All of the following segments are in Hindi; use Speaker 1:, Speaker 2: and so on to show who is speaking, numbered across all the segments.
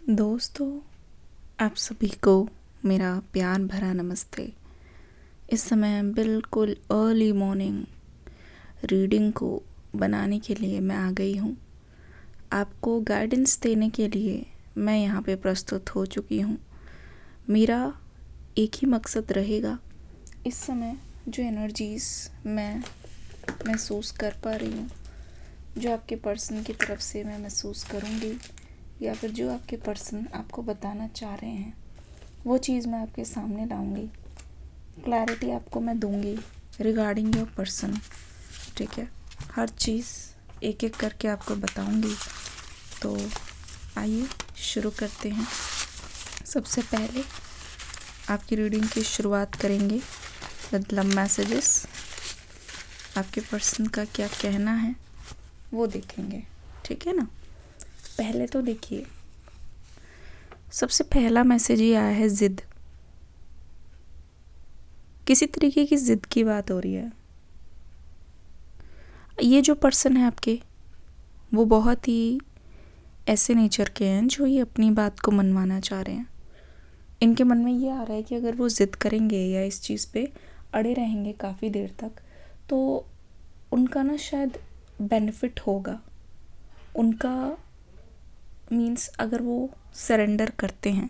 Speaker 1: दोस्तों, आप सभी को मेरा प्यार भरा नमस्ते। इस समय बिल्कुल अर्ली मॉर्निंग रीडिंग को बनाने के लिए मैं आ गई हूँ। आपको गाइडेंस देने के लिए मैं यहाँ पे प्रस्तुत हो चुकी हूँ। मेरा एक ही मकसद रहेगा, इस समय जो एनर्जीज़ मैं महसूस कर पा रही हूँ, जो आपके पर्सन की तरफ से मैं महसूस करूँगी या फिर जो आपके पर्सन आपको बताना चाह रहे हैं, वो चीज़ मैं आपके सामने लाऊंगी। क्लैरिटी आपको मैं दूंगी रिगार्डिंग योर पर्सन। ठीक है, हर चीज़ एक एक करके आपको बताऊंगी। तो आइए शुरू करते हैं। सबसे पहले आपकी रीडिंग की शुरुआत करेंगे विद लव मैसेजेस। आपके पर्सन का क्या कहना है वो देखेंगे, ठीक है ना। पहले तो देखिए, सबसे पहला मैसेज ये आया है ज़िद। किसी तरीके की ज़िद की बात हो रही है। ये जो पर्सन है आपके, वो बहुत ही ऐसे नेचर के हैं जो ये अपनी बात को मनवाना चाह रहे हैं। इनके मन में ये आ रहा है कि अगर वो ज़िद करेंगे या इस चीज़ पे अड़े रहेंगे काफ़ी देर तक, तो उनका ना शायद बेनिफिट होगा। उनका मीन्स अगर वो सरेंडर करते हैं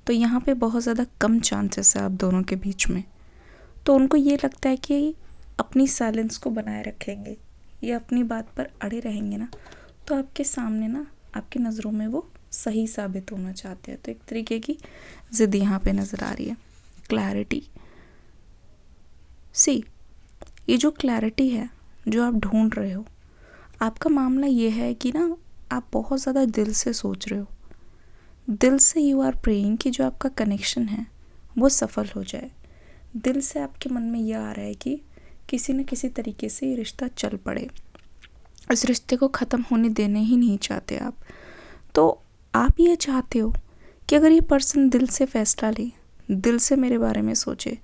Speaker 1: तो यहाँ पे बहुत ज़्यादा कम चांसेस है आप दोनों के बीच में। तो उनको ये लगता है कि अपनी साइलेंस को बनाए रखेंगे या अपनी बात पर अड़े रहेंगे ना, तो आपके सामने ना, आपकी नज़रों में वो सही साबित होना चाहते हैं। तो एक तरीके की ज़िद यहाँ पे नज़र आ रही है। क्लैरिटी सी, ये जो क्लैरिटी है जो आप ढूंढ रहे हो, आपका मामला ये है कि ना आप बहुत ज़्यादा दिल से सोच रहे हो, दिल से यू आर प्रेइंग कि जो आपका कनेक्शन है वो सफल हो जाए। दिल से आपके मन में यह आ रहा है कि किसी न किसी तरीके से ये रिश्ता चल पड़े। इस रिश्ते को ख़त्म होने देने ही नहीं चाहते आप। तो आप ये चाहते हो कि अगर ये पर्सन दिल से फैसला ले, दिल से मेरे बारे में सोचे,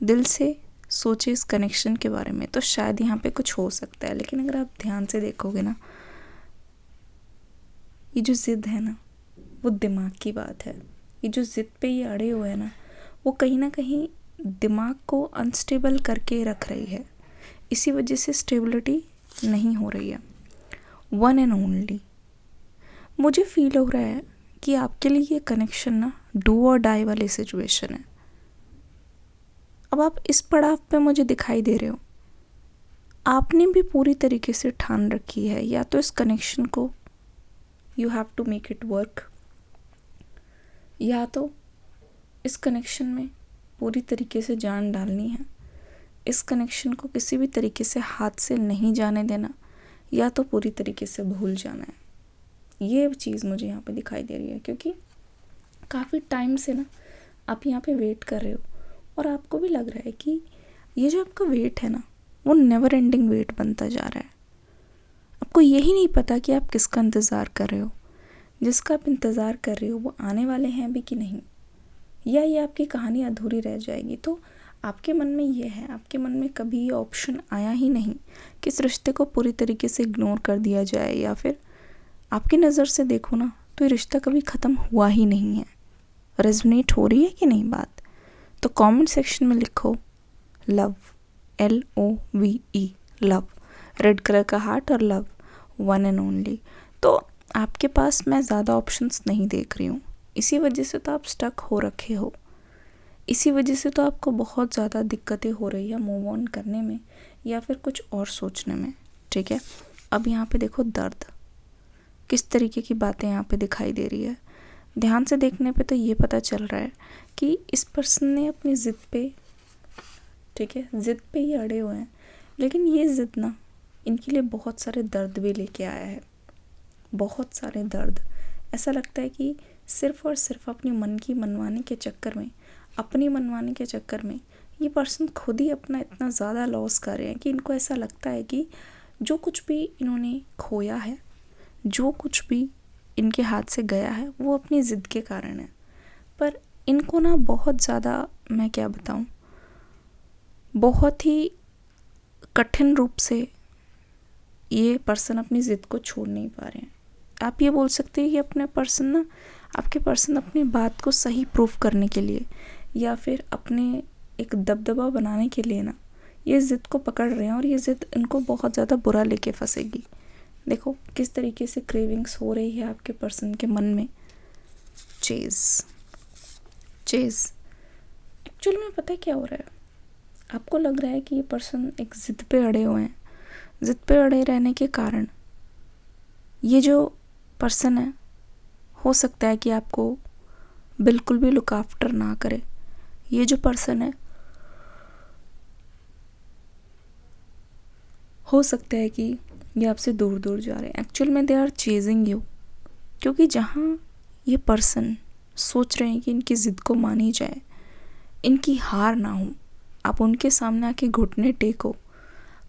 Speaker 1: दिल से सोचे इस कनेक्शन के बारे में, तो शायद यहाँ पे कुछ हो सकता है। लेकिन अगर आप ध्यान से देखोगे ना, ये जो ज़िद है ना, वो दिमाग की बात है। ये जो ज़िद पे ये अड़े हुए हैं ना, वो कहीं ना कहीं दिमाग को अनस्टेबल करके रख रही है। इसी वजह से स्टेबिलिटी नहीं हो रही है। वन एंड ओनली मुझे फील हो रहा है कि आपके लिए ये कनेक्शन ना डू और डाई वाली सिचुएशन है। अब आप इस पड़ाव पे मुझे दिखाई दे रहे हो, आपने भी पूरी तरीके से ठान रखी है या तो इस कनेक्शन को you have to make it work, या तो इस कनेक्शन में पूरी तरीके से जान डालनी है, इस कनेक्शन को किसी भी तरीके से हाथ से नहीं जाने देना, या तो पूरी तरीके से भूल जाना है। ये चीज़ मुझे यहाँ पे दिखाई दे रही है, क्योंकि काफ़ी टाइम से ना आप यहाँ पे वेट कर रहे हो और आपको भी लग रहा है कि ये जो आपका वेट है ना, वो नेवर एंडिंग वेट बनता जा रहा है। आपको यही नहीं पता कि आप किसका इंतज़ार कर रहे हो। जिसका आप इंतज़ार कर रहे हो वो आने वाले हैं भी कि नहीं, या ये आपकी कहानी अधूरी रह जाएगी। तो आपके मन में ये है, आपके मन में कभी ये ऑप्शन आया ही नहीं कि इस रिश्ते को पूरी तरीके से इग्नोर कर दिया जाए, या फिर आपकी नज़र से देखो ना तो ये रिश्ता कभी ख़त्म हुआ ही नहीं है। रेजोनेट हो रही है कि नहीं बात? तो कमेंट सेक्शन में लिखो love, LOVE, love, red colour का हार्ट और लव, वन एंड ओनली। तो आपके पास मैं ज़्यादा ऑप्शंस नहीं देख रही हूँ। इसी वजह से तो आप स्टक हो रखे हो, इसी वजह से तो आपको बहुत ज़्यादा दिक्कतें हो रही है मूव ऑन करने में या फिर कुछ और सोचने में। ठीक है, अब यहाँ पे देखो दर्द, किस तरीके की बातें यहाँ पे दिखाई दे रही है। ध्यान से देखने पे तो ये पता चल रहा है कि इस पर्सन ने अपनी ज़िद पे, ठीक है, ज़िद पे ही अड़े हुए हैं, लेकिन ये ज़िद ना इनके लिए बहुत सारे दर्द भी लेके आया है। बहुत सारे दर्द। ऐसा लगता है कि सिर्फ़ और सिर्फ अपनी मन की मनवाने के चक्कर में, अपनी मनवाने के चक्कर में ये पर्सन खुद ही अपना इतना ज़्यादा लॉस कर रहे हैं कि इनको ऐसा लगता है कि जो कुछ भी इन्होंने खोया है, जो कुछ भी इनके हाथ से गया है, वो अपनी ज़िद के कारण है। पर इनको ना बहुत ज़्यादा, मैं क्या बताऊँ, बहुत ही कठिन रूप से ये पर्सन अपनी ज़िद को छोड़ नहीं पा रहे हैं। आप ये बोल सकते हैं कि आपके पर्सन अपनी बात को सही प्रूफ करने के लिए या फिर अपने एक दबदबा बनाने के लिए ना ये ज़िद को पकड़ रहे हैं, और ये ज़िद इनको बहुत ज़्यादा बुरा लेके फंसेगी। देखो किस तरीके से क्रेविंग्स हो रही है आपके पर्सन के मन में। चेज़ एक्चुअली में पता है क्या हो रहा है, आपको लग रहा है कि ये पर्सन एक ज़िद पे अड़े हुए हैं। ज़िद पे अड़े रहने के कारण ये जो पर्सन है, हो सकता है कि आपको बिल्कुल भी लुक आफ्टर ना करे। ये जो पर्सन है, हो सकता है कि ये आपसे दूर दूर जा रहे हैं। एक्चुअल में दे आर चेजिंग यू, क्योंकि जहाँ ये पर्सन सोच रहे हैं कि इनकी ज़िद को मानी जाए, इनकी हार ना हो, आप उनके सामने आके घुटने टेको।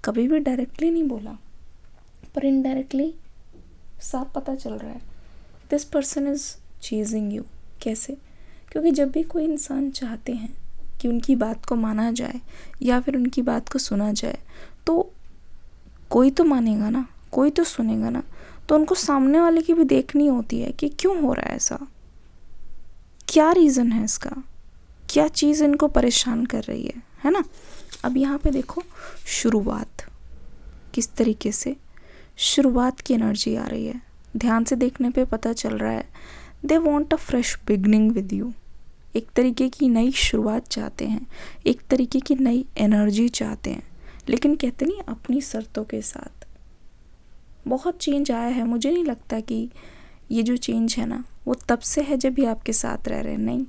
Speaker 1: कभी भी डायरेक्टली नहीं बोला, पर इनडायरेक्टली साफ पता चल रहा है this person is chasing you. कैसे? क्योंकि जब भी कोई इंसान चाहते हैं कि उनकी बात को माना जाए या फिर उनकी बात को सुना जाए, तो कोई तो मानेगा ना, कोई तो सुनेगा ना। तो उनको सामने वाले की भी देखनी होती है कि क्यों हो रहा है ऐसा, क्या रीज़न है इसका, क्या चीज़ इनको परेशान कर रही है ना। अब यहाँ पे देखो शुरुआत, किस तरीके से शुरुआत की एनर्जी आ रही है। ध्यान से देखने पे पता चल रहा है they want a fresh beginning with you. एक तरीके की नई शुरुआत चाहते हैं, एक तरीके की नई एनर्जी चाहते हैं, लेकिन कहते नहीं अपनी शर्तों के साथ। बहुत चेंज आया है, मुझे नहीं लगता कि ये जो चेंज है ना वो तब से है जब भी आपके साथ रह रहे हैं। नहीं,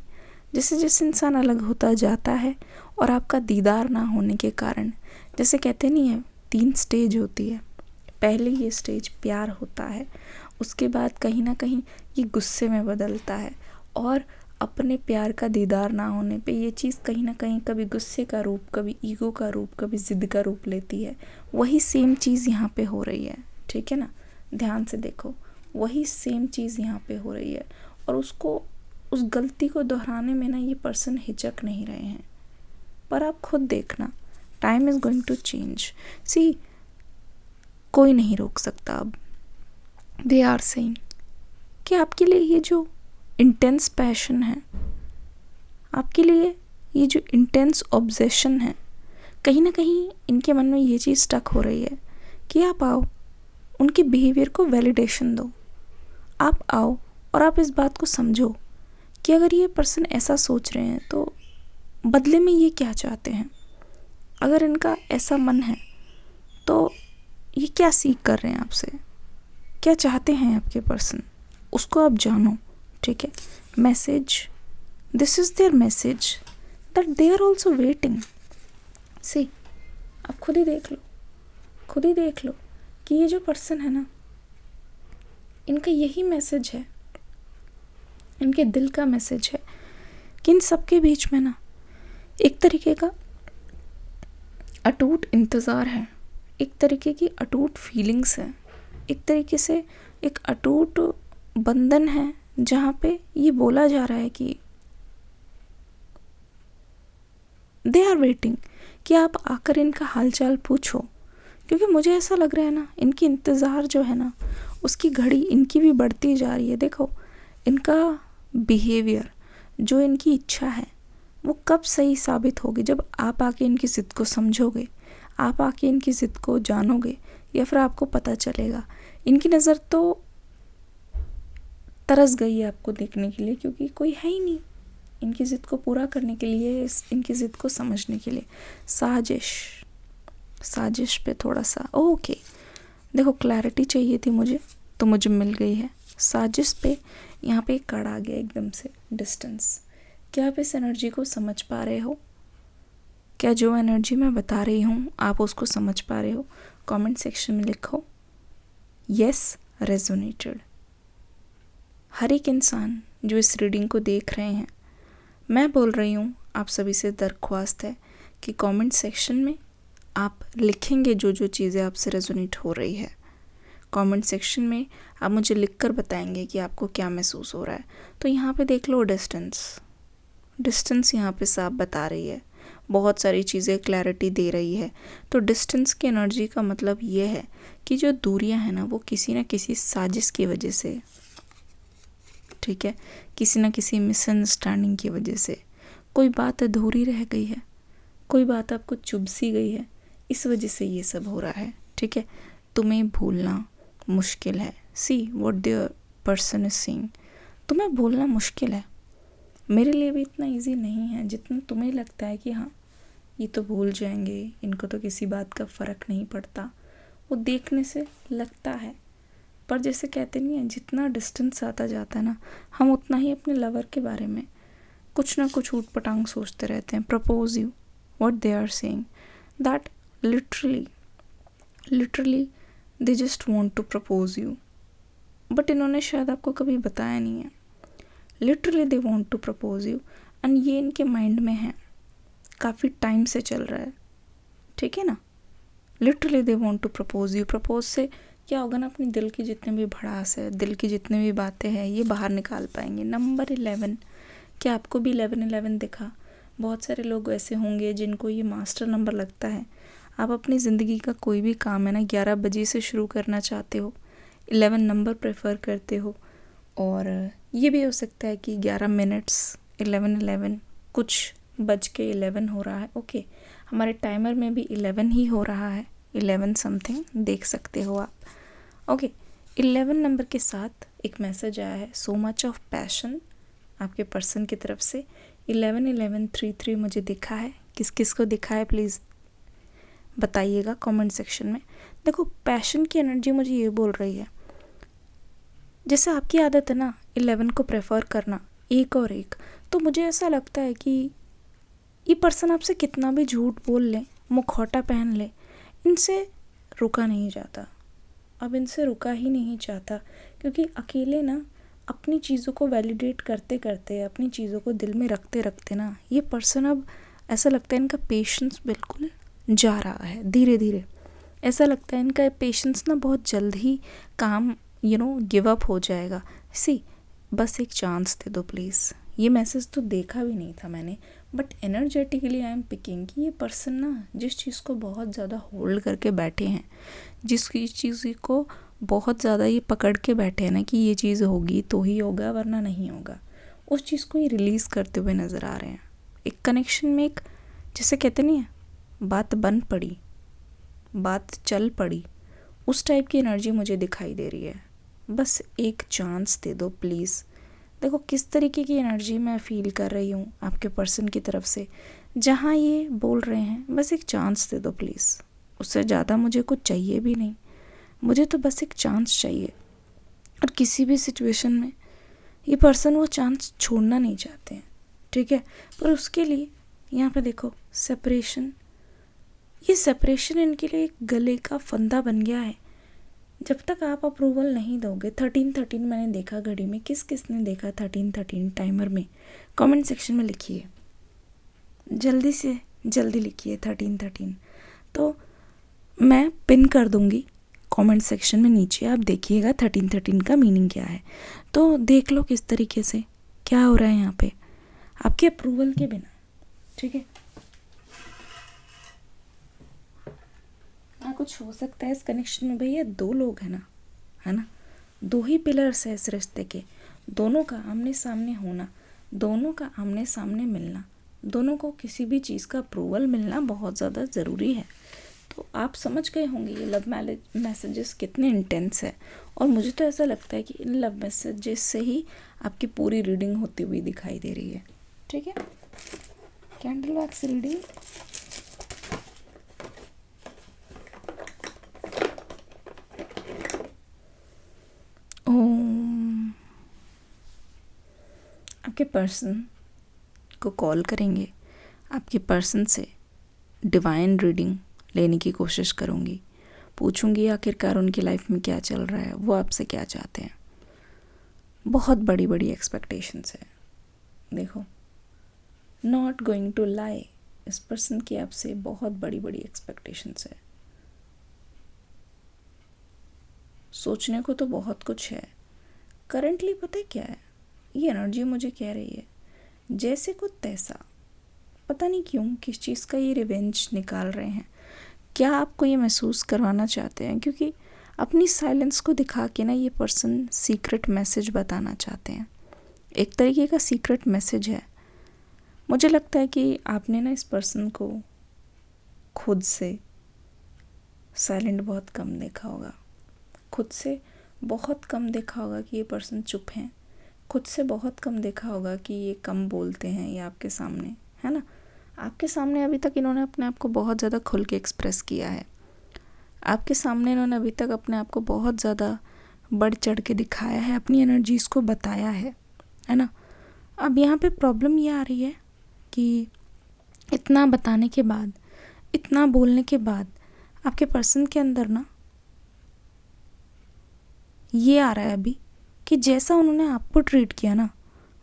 Speaker 1: जैसे जैसे इंसान अलग होता जाता है और आपका दीदार ना होने के कारण, जैसे कहते नहीं है 3 स्टेज होती है। पहले ये स्टेज प्यार होता है, उसके बाद कहीं ना कहीं ये गुस्से में बदलता है, और अपने प्यार का दीदार ना होने पे ये चीज़ कहीं ना कहीं कभी गुस्से का रूप, कभी ईगो का रूप, कभी ज़िद का रूप लेती है। वही सेम चीज़ यहाँ पे हो रही है, ठीक है ना। ध्यान से देखो, वही सेम चीज़ यहाँ पे हो रही है, और उस गलती को दोहराने में ना ये पर्सन हिचक नहीं रहे हैं। पर आप खुद देखना, time is going to change. See, कोई नहीं रोक सकता अब। दे आर सेइंग कि आपके लिए ये जो इंटेंस पैशन है, आपके लिए ये जो इंटेंस ऑब्सेशन है, कहीं ना कहीं इनके मन में ये चीज़ स्टक हो रही है कि आप आओ, उनके बिहेवियर को वैलिडेशन दो। आप आओ और आप इस बात को समझो कि अगर ये पर्सन ऐसा सोच रहे हैं तो बदले में ये क्या चाहते हैं। अगर इनका ऐसा मन है तो ये क्या सीख कर रहे हैं आपसे, क्या चाहते हैं आपके पर्सन, उसको आप जानो, ठीक है। Message, this is there message that they are also waiting. See, आप खुद ही देख लो कि ये जो पर्सन है ना, इनका यही मैसेज है, इनके दिल का मैसेज है कि इन सबके बीच में ना एक तरीके का अटूट इंतज़ार है, एक तरीके की अटूट फीलिंग्स है, एक तरीके से एक अटूट बंधन है, जहाँ पे ये बोला जा रहा है कि दे आर वेटिंग कि आप आकर इनका हालचाल पूछो। क्योंकि मुझे ऐसा लग रहा है ना, इनकी इंतज़ार जो है ना, उसकी घड़ी इनकी भी बढ़ती जा रही है। देखो इनका बिहेवियर, जो इनकी इच्छा है, वो कब सही साबित होगी, जब आप आके इनकी ज़िद को समझोगे, आप आके इनकी ज़िद को जानोगे, या फिर आपको पता चलेगा। इनकी नज़र तो तरस गई है आपको देखने के लिए, क्योंकि कोई है ही नहीं इनकी ज़िद को पूरा करने के लिए, इनकी ज़िद को समझने के लिए। साजिश पे थोड़ा सा ओके, देखो क्लैरिटी चाहिए थी मुझे, तो मुझे मिल गई है। साजिश पे यहाँ पे एक कार्ड आ गया एकदम से, डिस्टेंस। क्या आप इस एनर्जी को समझ पा रहे हो? क्या जो एनर्जी मैं बता रही हूँ आप उसको समझ पा रहे हो? कमेंट सेक्शन में लिखो यस रेजोनेटेड। हर एक इंसान जो इस रीडिंग को देख रहे हैं, मैं बोल रही हूँ आप सभी से दरख्वास्त है कि कमेंट सेक्शन में आप लिखेंगे जो जो चीज़ें आपसे रेजोनेट हो रही है। कमेंट सेक्शन में आप मुझे लिखकर बताएंगे कि आपको क्या महसूस हो रहा है। तो यहाँ पे देख लो डिस्टेंस यहाँ पे साफ बता रही है। बहुत सारी चीज़ें क्लैरिटी दे रही है। तो डिस्टेंस की एनर्जी का मतलब ये है कि जो दूरियां हैं ना वो किसी न किसी साजिश की वजह से, ठीक है, किसी न किसी मिसअंडरस्टैंडिंग की वजह से कोई बात अधूरी रह गई है, कोई बात आपको चुभ सी गई है, इस वजह से ये सब हो रहा है। ठीक है, तुम्हें भूलना मुश्किल है। See what the person is seeing. तुम्हें भूलना मुश्किल है, मेरे लिए भी इतना इजी नहीं है जितना तुम्हें लगता है कि हाँ ये तो भूल जाएंगे, इनको तो किसी बात का फ़र्क नहीं पड़ता। वो देखने से लगता है, पर जैसे कहते नहीं है, जितना डिस्टेंस आता जाता है ना, हम उतना ही अपने लवर के बारे में कुछ ना कुछ ऊट पटांग सोचते रहते हैं। Propose you, what they are saying that literally they just want to propose you, but इन्होंने शायद आपको कभी बताया नहीं है। Literally they want to propose you and ये इनके माइंड में है, काफ़ी टाइम से चल रहा है। ठीक है ना, literally they want to propose you. Propose से क्या होगा ना, अपनी दिल की जितने भी भड़ास है, दिल की जितनी भी बातें हैं, ये बाहर निकाल पाएंगे। नंबर 11, क्या आपको भी 11 दिखा? बहुत सारे लोग ऐसे होंगे जिनको ये मास्टर नंबर लगता है। आप अपनी ज़िंदगी का कोई भी काम है ना 11 बजे से शुरू करना चाहते हो, 11 नंबर प्रेफर करते हो, और ये भी हो सकता है कि 11 मिनट्स 11 कुछ बज के 11 हो रहा है। ओके, हमारे टाइमर में भी 11 ही हो रहा है, 11 समथिंग देख सकते हो आप। ओके, 11 नंबर के साथ एक मैसेज आया है, सो मच ऑफ पैशन आपके पर्सन की तरफ से। 111133 मुझे दिखा है, किस किस को दिखा है प्लीज़ बताइएगा कमेंट सेक्शन में। देखो, पैशन की एनर्जी मुझे ये बोल रही है, जैसे आपकी आदत है ना 11 को प्रेफर करना, एक और एक, तो मुझे ऐसा लगता है कि ये पर्सन आपसे कितना भी झूठ बोल ले, मुखौटा पहन ले, इनसे रुका नहीं जाता। अब इनसे रुका ही नहीं चाहता, क्योंकि अकेले ना अपनी चीज़ों को वैलिडेट करते करते, अपनी चीज़ों को दिल में रखते रखते ना, ये पर्सन अब ऐसा लगता है इनका पेशेंस बिल्कुल जा रहा है धीरे धीरे। ऐसा लगता है इनका पेशेंस ना बहुत जल्द ही काम गिव अप हो जाएगा। सी, बस एक चांस दे दो प्लीज़। ये मैसेज तो देखा भी नहीं था मैंने, but energetically I am picking कि ये पर्सन ना जिस चीज़ को बहुत ज़्यादा होल्ड करके बैठे हैं, जिस चीज़ को बहुत ज़्यादा ये पकड़ के बैठे हैं ना कि ये चीज़ होगी तो ही होगा वरना नहीं होगा, उस चीज़ को ये रिलीज़ करते हुए नज़र आ रहे हैं। एक कनेक्शन में, एक जैसे कहते नहीं है, बात बन पड़ी, बात चल पड़ी, उस टाइप की एनर्जी मुझे दिखाई दे रही है। बस एक चांस दे दो प्लीज़। देखो किस तरीके की एनर्जी मैं फ़ील कर रही हूँ आपके पर्सन की तरफ से, जहाँ ये बोल रहे हैं बस एक चांस दे दो प्लीज़। उससे ज़्यादा मुझे कुछ चाहिए भी नहीं, मुझे तो बस एक चांस चाहिए। और किसी भी सिचुएशन में ये पर्सन वो चांस छोड़ना नहीं चाहते हैं, ठीक है, पर उसके लिए यहाँ पे देखो सेपरेशन, ये सेपरेशन इनके लिए एक गले का फंदा बन गया है। जब तक आप अप्रूवल नहीं दोगे, 13 मैंने देखा घड़ी में, किस किस ने देखा 13 टाइमर में, कमेंट सेक्शन में लिखिए, जल्दी से जल्दी लिखिए 13। तो मैं पिन कर दूंगी कमेंट सेक्शन में नीचे, आप देखिएगा 13 का मीनिंग क्या है। तो देख लो किस तरीके से क्या हो रहा है यहाँ पे आपके अप्रूवल के बिना, ठीक है। कुछ हो सकता है इस कनेक्शन में भैया, 2 लोग हैं ना, है ना, 2 ही पिलर्स है इस रिश्ते के, दोनों का आमने सामने होना, दोनों का आमने सामने मिलना, दोनों को किसी भी चीज़ का अप्रूवल मिलना बहुत ज़्यादा ज़रूरी है। तो आप समझ गए होंगे ये लव मैसेजेस कितने इंटेंस है, और मुझे तो ऐसा लगता है कि इन लव मैसेजेस से ही आपकी पूरी रीडिंग होती हुई दिखाई दे रही है, ठीक है। कैंडल वैक्स रीडिंग, आपके पर्सन को कॉल करेंगे, आपके पर्सन से डिवाइन रीडिंग लेने की कोशिश करूँगी, पूछूंगी आखिरकार उनकी लाइफ में क्या चल रहा है, वो आपसे क्या चाहते हैं। बहुत बड़ी बड़ी एक्सपेक्टेशंस है, देखो नॉट गोइंग टू लाई, इस पर्सन की आपसे बहुत बड़ी बड़ी एक्सपेक्टेशंस है। सोचने को तो बहुत कुछ है, करंटली पता है क्या है, ये एनर्जी मुझे कह रही है जैसे को तैसा, पता नहीं क्यों किस चीज़ का ये रिवेंज निकाल रहे हैं। क्या आपको ये महसूस करवाना चाहते हैं? क्योंकि अपनी साइलेंस को दिखा के ना ये पर्सन सीक्रेट मैसेज बताना चाहते हैं। एक तरीके का सीक्रेट मैसेज है। मुझे लगता है कि आपने ना इस पर्सन को खुद से साइलेंट बहुत कम देखा होगा, खुद से बहुत कम देखा होगा कि ये पर्सन चुप हैं, खुद से बहुत कम देखा होगा कि ये कम बोलते हैं ये आपके सामने, है ना। आपके सामने अभी तक इन्होंने अपने आप को बहुत ज़्यादा खुल के एक्सप्रेस किया है, आपके सामने इन्होंने अभी तक अपने आप को बहुत ज़्यादा बढ़ चढ़ के दिखाया है, अपनी एनर्जीज़ को बताया है ना। अब यहाँ पे प्रॉब्लम ये आ रही है कि इतना बताने के बाद, इतना बोलने के बाद आपके पर्सन के अंदर ना ये आ रहा है अभी कि जैसा उन्होंने आपको ट्रीट किया ना,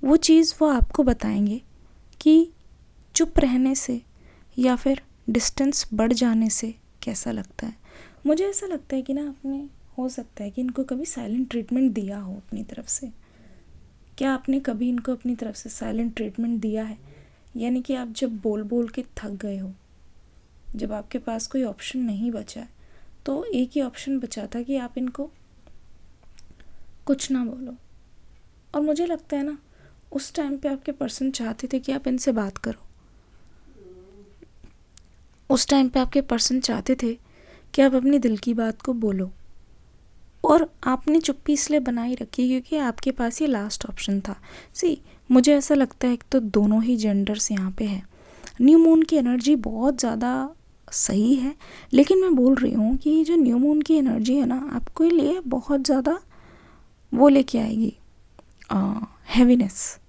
Speaker 1: वो चीज़ वो आपको बताएंगे कि चुप रहने से या फिर डिस्टेंस बढ़ जाने से कैसा लगता है। मुझे ऐसा लगता है कि ना आपने, हो सकता है कि इनको कभी साइलेंट ट्रीटमेंट दिया हो अपनी तरफ से। क्या आपने कभी इनको अपनी तरफ से साइलेंट ट्रीटमेंट दिया है? यानी कि आप जब बोल बोल के थक गए हो, जब आपके पास कोई ऑप्शन नहीं बचा है, तो एक ही ऑप्शन बचा था कि आप इनको कुछ ना बोलो। और मुझे लगता है ना उस टाइम पे आपके पर्सन चाहते थे कि आप इनसे बात करो, उस टाइम पे आपके पर्सन चाहते थे कि आप अपनी दिल की बात को बोलो, और आपने चुप्पी इसलिए बनाई रखी क्योंकि आपके पास ये लास्ट ऑप्शन था। मुझे ऐसा लगता है कि तो दोनों ही जेंडर्स यहाँ पे है। न्यू मून की एनर्जी बहुत ज़्यादा सही है, लेकिन मैं बोल रही हूँ कि ये जो न्यू मून की एनर्जी है ना, आपके लिए बहुत ज़्यादा वो लेके आएगी heaviness.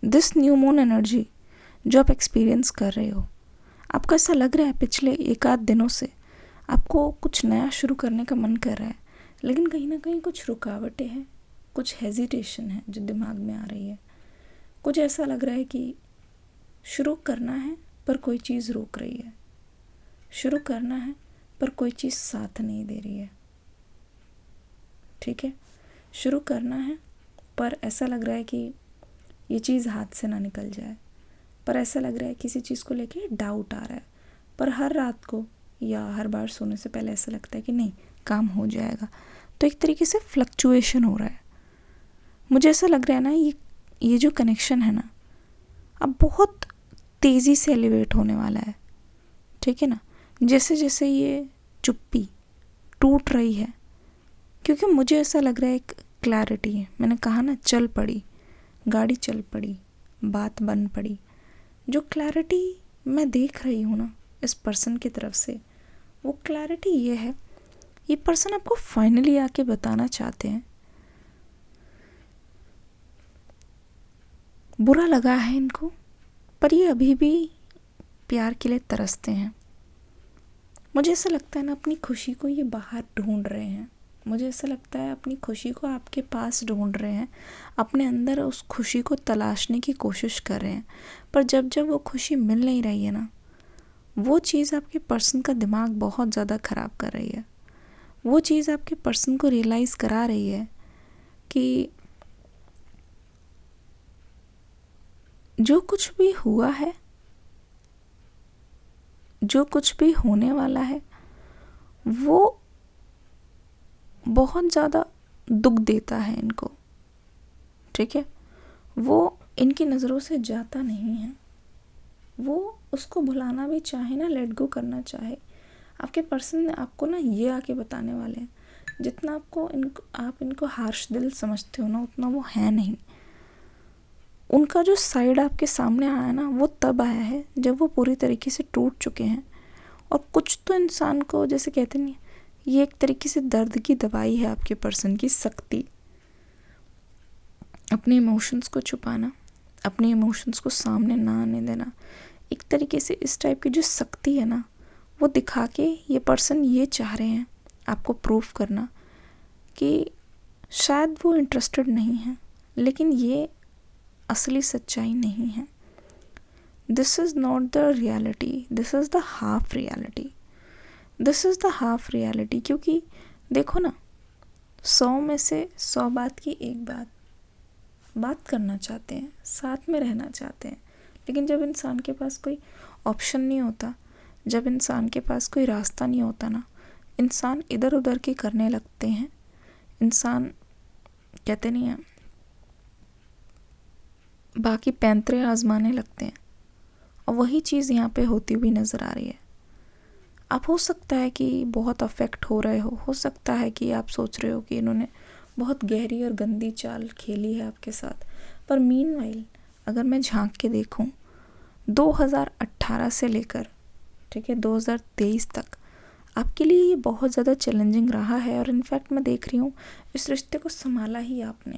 Speaker 1: This new moon energy जो आप एक्सपीरियंस कर रहे हो, आपको ऐसा लग रहा है पिछले एक आध दिनों से आपको कुछ नया शुरू करने का मन कर रहा है, लेकिन कहीं ना कहीं कुछ रुकावटें हैं, कुछ हेजिटेशन है जो दिमाग में आ रही है। कुछ ऐसा लग रहा है कि शुरू करना है पर कोई चीज़ रोक रही है, शुरू करना है पर कोई चीज़ साथ नहीं दे रही है। ठीक है, शुरू करना है पर ऐसा लग रहा है कि ये चीज़ हाथ से ना निकल जाए, पर ऐसा लग रहा है किसी चीज़ को लेके डाउट आ रहा है, पर हर रात को या हर बार सोने से पहले ऐसा लगता है कि नहीं काम हो जाएगा। तो एक तरीके से फ्लक्चुएशन हो रहा है। मुझे ऐसा लग रहा है ना ये जो कनेक्शन है ना, अब बहुत तेज़ी से एलिवेट होने वाला है। ठीक है ना, जैसे जैसे ये चुप्पी टूट रही है, क्योंकि मुझे ऐसा लग रहा है एक क्लैरिटी है। मैंने कहा ना, चल पड़ी गाड़ी, चल पड़ी बात, बन पड़ी। जो क्लैरिटी मैं देख रही हूँ ना इस पर्सन की तरफ से, वो क्लैरिटी ये है, ये पर्सन आपको फाइनली आके बताना चाहते हैं, बुरा लगा है इनको, पर ये अभी भी प्यार के लिए तरसते हैं। मुझे ऐसा लगता है ना अपनी खुशी को ये बाहर ढूंढ रहे हैं, मुझे ऐसा लगता है अपनी खुशी को आपके पास ढूंढ रहे हैं, अपने अंदर उस खुशी को तलाशने की कोशिश कर रहे हैं। पर जब जब वो खुशी मिल नहीं रही है ना, वो चीज़ आपके पर्सन का दिमाग बहुत ज़्यादा ख़राब कर रही है। वो चीज़ आपके पर्सन को रियलाइज़ करा रही है कि जो कुछ भी हुआ है, जो कुछ भी होने वाला है, वो बहुत ज़्यादा दुख देता है इनको। ठीक है, वो इनकी नज़रों से जाता नहीं है। वो उसको भुलाना भी चाहे ना, लेट गो करना चाहे, आपके पर्सन आपको ना ये आके बताने वाले हैं, जितना आप इनको हार्श दिल समझते हो ना, उतना वो है नहीं। उनका जो साइड आपके सामने आया ना, वो तब आया है जब वो पूरी तरीके से टूट चुके हैं। और कुछ तो इंसान को, जैसे कहते नहीं, ये एक तरीके से दर्द की दवाई है आपके पर्सन की, सख्ती। अपने इमोशंस को छुपाना, अपने इमोशंस को सामने ना आने देना, एक तरीके से इस टाइप की जो सख्ती है ना, वो दिखा के ये पर्सन ये चाह रहे हैं आपको प्रूफ करना कि शायद वो इंटरेस्टेड नहीं है, लेकिन ये असली सच्चाई नहीं है। This is not the reality, this is the half reality, this is the half reality. क्योंकि देखो ना, 100 में से 100 बात की एक बात करना चाहते हैं, साथ में रहना चाहते हैं, लेकिन जब इंसान के पास कोई ऑप्शन नहीं होता, जब इंसान के पास कोई रास्ता नहीं होता ना, इंसान इधर उधर की करने लगते हैं। इंसान कहते नहीं है, बाकी पैंतरे आजमाने लगते हैं। और वही चीज़ यहाँ पे होती हुई नज़र आ रही है। आप हो सकता है कि बहुत अफेक्ट हो रहे हो सकता है कि आप सोच रहे हो कि इन्होंने बहुत गहरी और गंदी चाल खेली है आपके साथ। पर मीनवाइल अगर मैं झांक के देखूं 2018 से लेकर, ठीक है, 2023 तक आपके लिए ये बहुत ज़्यादा चैलेंजिंग रहा है। और इनफैक्ट मैं देख रही हूँ इस रिश्ते को संभाला ही आपने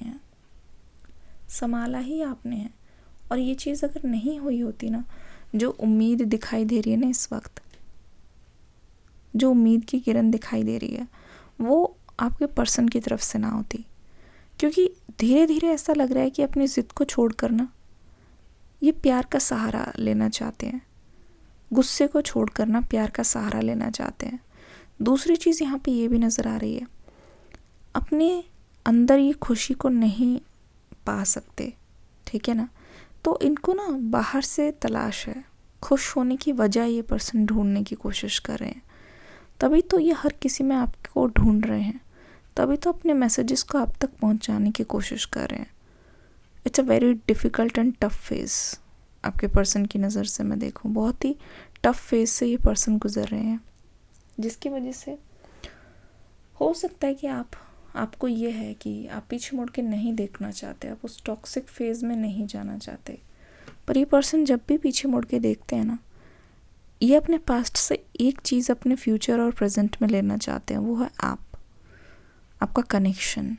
Speaker 1: है। और ये चीज़ अगर नहीं हुई होती ना, जो उम्मीद दिखाई दे रही है ना इस वक्त, जो उम्मीद की किरण दिखाई दे रही है, वो आपके पर्सन की तरफ से ना होती। क्योंकि धीरे धीरे ऐसा लग रहा है कि अपनी ज़िद को छोड़कर ना ये प्यार का सहारा लेना चाहते हैं। गुस्से को छोड़कर ना प्यार का सहारा लेना चाहते हैं। दूसरी चीज़ यहाँ पे ये भी नज़र आ रही है, अपने अंदर ये खुशी को नहीं पा सकते, ठीक है ना, तो इनको ना बाहर से तलाश है। खुश होने की वजह ये पर्सन ढूंढने की कोशिश कर रहे हैं। तभी तो ये हर किसी में आपको ढूंढ रहे हैं, तभी तो अपने मैसेजेस को आप तक पहुंचाने की कोशिश कर रहे हैं। It's a very difficult and tough phase. आपके पर्सन की नज़र से मैं देखूं, बहुत ही टफ फेज़ से ये पर्सन गुजर रहे हैं, जिसकी वजह से हो सकता है कि आपको ये है कि आप पीछे मुड़ के नहीं देखना चाहते, आप उस टॉक्सिक फेज़ में नहीं जाना चाहते। पर ये पर्सन जब भी पीछे मुड़ के देखते हैं ना, ये अपने पास्ट से एक चीज़ अपने फ्यूचर और प्रेजेंट में लेना चाहते हैं, वो है आपका कनेक्शन।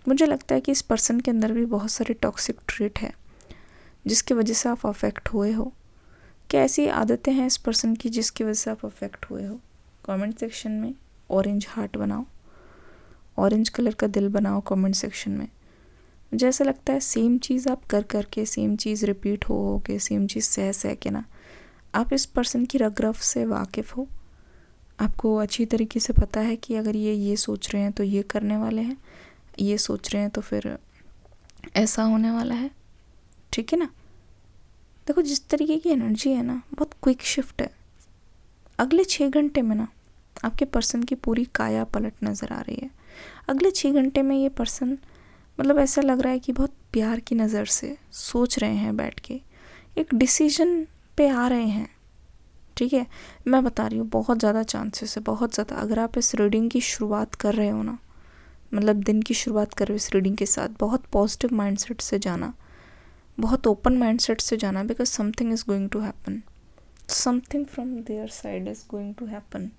Speaker 1: मुझे लगता है कि इस पर्सन के अंदर भी बहुत सारे टॉक्सिक ट्रेट है जिसकी वजह से आप अफेक्ट हुए हो। क्या ऐसी आदतें हैं इस पर्सन की जिसकी वजह से आप अफेक्ट हुए हो? कमेंट सेक्शन में ऑरेंज हार्ट बनाओ, ऑरेंज कलर का दिल बनाओ कमेंट सेक्शन में। मुझे ऐसा लगता है सेम चीज़ आप कर करके, सेम चीज़ रिपीट हो के, सेम चीज़ सह के ना आप इस पर्सन की रग रफ से वाकिफ़ हो। आपको अच्छी तरीके से पता है कि अगर ये सोच रहे हैं तो ये करने वाले हैं, ये सोच रहे हैं तो फिर ऐसा होने वाला है, ठीक है ना। देखो जिस तरीके की एनर्जी है ना, बहुत क्विक शिफ्ट है। अगले 6 घंटे में ना आपके पर्सन की पूरी काया पलट नज़र आ रही है। अगले 6 घंटे में ये पर्सन मतलब ऐसा लग रहा है कि बहुत प्यार की नज़र से सोच रहे हैं, बैठ के एक डिसीजन पे आ रहे हैं, ठीक है। मैं बता रही हूँ बहुत ज़्यादा चांसेस है, बहुत ज़्यादा। अगर आप इस रीडिंग की शुरुआत कर रहे हो ना, मतलब दिन की शुरुआत कर रहे हो इस रीडिंग के साथ, बहुत पॉजिटिव माइंडसेट से जाना, बहुत ओपन माइंडसेट से जाना, because something is going to happen, something from their side is going to happen,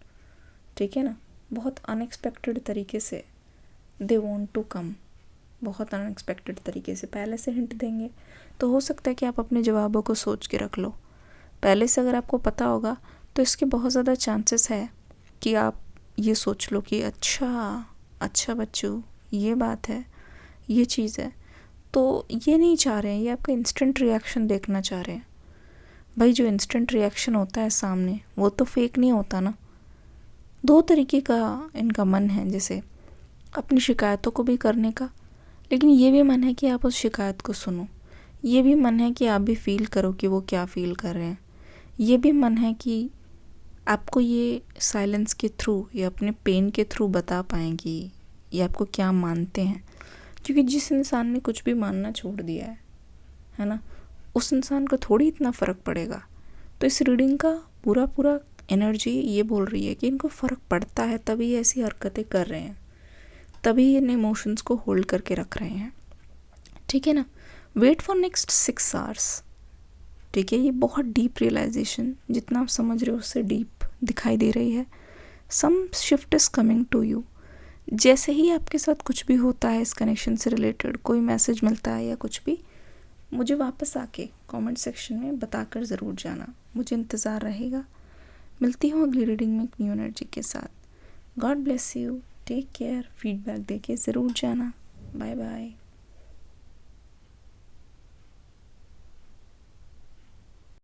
Speaker 1: ठीक है ना। बहुत अनएक्सपेक्टेड तरीके से दे वॉन्ट टू कम, बहुत अनएक्सपेक्टेड तरीके से पहले से हिंट देंगे। तो हो सकता है कि आप अपने जवाबों को सोच के रख लो पहले से। अगर आपको पता होगा तो इसके बहुत ज़्यादा चांसेस है कि आप ये सोच लो कि अच्छा बच्चों ये बात है, ये चीज़ है। तो ये नहीं चाह रहे हैं, ये आपका इंस्टेंट रिएक्शन देखना चाह रहे हैं। भाई जो इंस्टेंट रिएक्शन होता है सामने, वो तो फेक नहीं होता ना। 2 तरीके का इनका मन है, जैसे अपनी शिकायतों को भी करने का, लेकिन ये भी मन है कि आप उस शिकायत को सुनो। ये भी मन है कि आप भी फील करो कि वो क्या फील कर रहे हैं। ये भी मन है कि आपको ये साइलेंस के थ्रू या अपने पेन के थ्रू बता पाएंगी ये आपको क्या मानते हैं। क्योंकि जिस इंसान ने कुछ भी मानना छोड़ दिया है ना, उस इंसान को थोड़ी इतना फ़र्क पड़ेगा। तो इस रीडिंग का पूरा एनर्जी ये बोल रही है कि इनको फ़र्क पड़ता है, तभी ऐसी हरकतें कर रहे हैं, तभी इन इमोशंस को होल्ड करके रख रहे हैं, ठीक है ना। वेट फॉर नेक्स्ट 6 आवर्स, ठीक है। ये बहुत डीप रियलाइजेशन, जितना आप समझ रहे हो उससे डीप दिखाई दे रही है। Some shift is coming to you. जैसे ही आपके साथ कुछ भी होता है इस कनेक्शन से रिलेटेड, कोई मैसेज मिलता है या कुछ भी, मुझे वापस आके कमेंट सेक्शन में बताकर ज़रूर जाना, मुझे इंतज़ार रहेगा। मिलती हूँ अगली रीडिंग में एक न्यू एनर्जी के साथ। God bless you, take care. Feedback देके ज़रूर जाना। Bye bye.